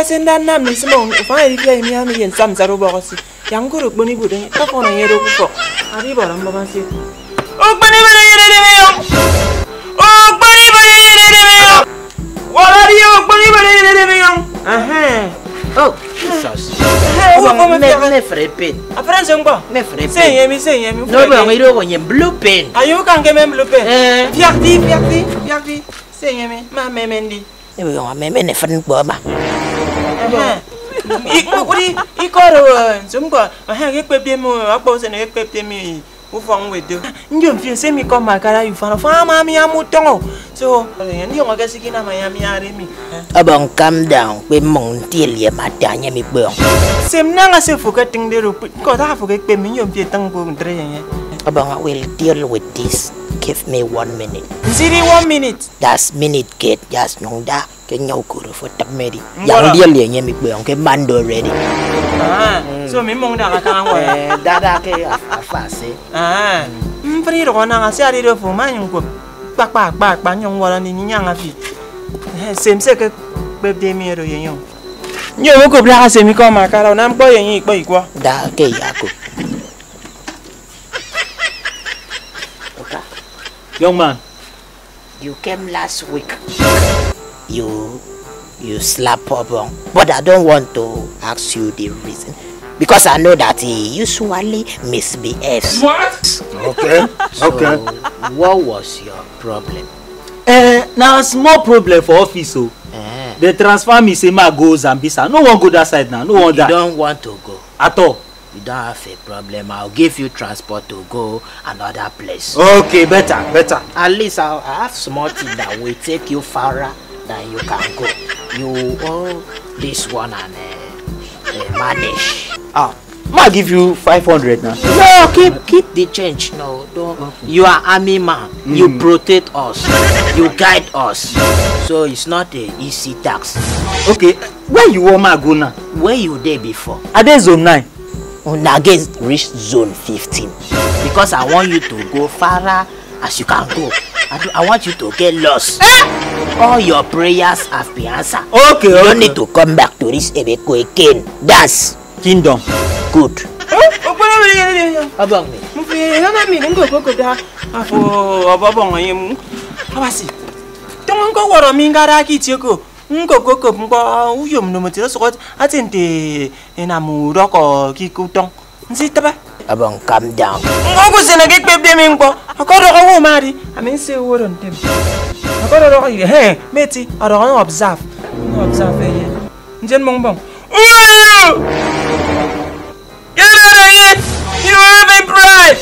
Senda nam ni semong fa ri kai mi am yen sam zaro ba si yang guru boni budeng ka fona yero ku ko ari baram ba si o bani bani yere de me yo o bani bani yere de me yo wala ri o bani bani yere de me yo oh Jesus me frepen après c'est quoi me frepen c'est yemi no ba ngiro ko nyem blue pen ayo kan ke même blue pen fiarti c'est yemi ma memendi e ba meme ne fan bo ma ikoro zumba ke pepe mo akpo se ne pepe mi wo fon wedo njom fi se mi ko makara yu fa ma mi amutongo so ni ngo ga sikina ma ya mi are mi abang calm down pe mong tiel ye matanya mi bong sem na nga se fu ka ting de ro ko ta fu ke pe mi njom fi tang bo ndre ye abang I will deal with this. Give me 1 minute. Ziri 1 minute. Das minute get just nong da ke nyau kuru for tap meri. Yang dia le nye mi bong ke mando ready. So mi mong da ka wa. Da ke afase. Mpri ro na nga se ari ro fu ma nyong ko. Pak nyong wala ni nyang afi. Sem se ke be de mi ro ye nyong. Nyo mo ko bla se mi ko ma ka na mpo ye yin ipo ikwa. Da ke ya ko. Young man, you came last week. You slap Obong, but I don't want to ask you the reason because I know that he usually misbehaves. What? Okay. So, what was your problem? Now small problem for office. So they transfer me say my go Zambisa. No one go that side now. No one that. You don't want to go at all. You don't have a problem. I'll give you transport to go another place. Okay, better. At least I have small thing that will take you farther than you can go. You owe this one and manage. I'll give you 500 now. No, keep the change. No, don't. Okay. You are army man. You protect us. You guide us. So it's not a easy task. Okay, where you want me go now? Where you there before? Are they zone 9? Now get reach zone 15 because I want you to go farther as you can go. I want you to get lost. All your prayers have been answered. Okay, you don't need to come back to this Ebeko again. That's kingdom. Good. Abang ni. Mungkin na mi ngo ko da afo ababong ayem. Abasi. Tong ko woro mi ngara ki tieko. Ngo mko uyom no motiro so atente ena mu roko ki kutong. Nsita ba? Abang calm down. Ngo ko sena ke pebe mi ngbo. Akoro ko wo mari. Amen se woro ntem. Akoro ko meti aro observe. Observe ye. Njen mongbong. Get out of here! You have a pride!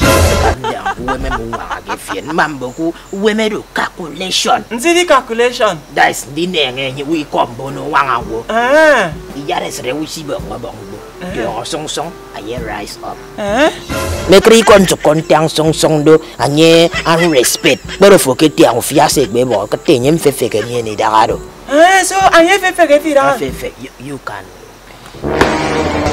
Women do calculation. Nzidi calculation. That's the name we come bono wangawo. Yares rewusibo ngabongo. Yo song aye rise up. Make recon to kontang song do anye an respect. Pero forget yang fiase bebo ka tenyem fefe ke ni dagaro. So anye fefe ke fira. Fefe you can.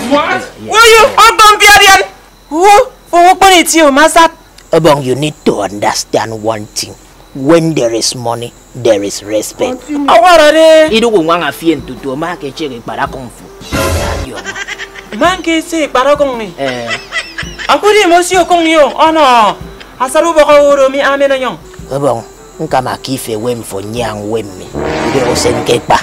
What? Will you open Piarian? Who? For open it you, master. Abong, you need to understand one thing. When there is money, there is respect. What are they? Idu wanga fien to make check para kung fu. Man ke se para kung ni. Aku di mosio kung yo. Ano? Asaru ba ko uro mi amena yong. Abong, ngama kife wem for nyang wem mi. Idu osenke pa.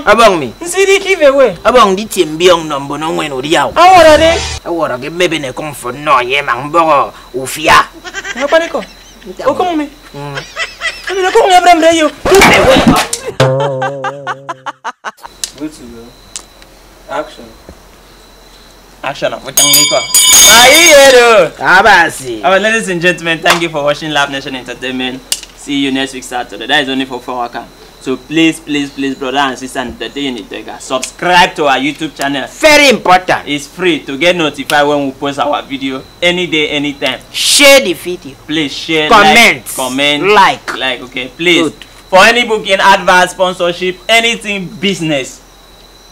Abang mi. Nsidi kive we. Abang di timbiong nombo no ngwen uriao. Awara de. Awara ke bebe ne komfo no ye mangbo ufia. Ngapa niko? Okong mi. Ami na ko ngabram reyo. Kive we. Good to go. Action. Action of whatang niko. Ayero. Abasi. Ladies and gentlemen, thank you for watching Lab Nation Entertainment. See you next week Saturday. That is only for 4 hours. So please, brother and sister, entertain it. Subscribe to our YouTube channel. Very important. It's free to get notified when we post our video any day, anytime. Share the video. Please share, comment, like. Okay, please. Good. For any booking, advert, sponsorship, anything business,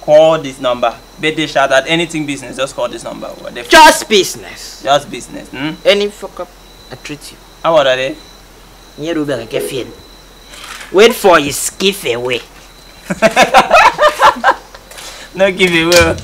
call this number. Birthday shout out, anything business, just call this number. Just business. Just business. Any fuck up, I treat you. How are they? Wait for his giveaway. No giveaway.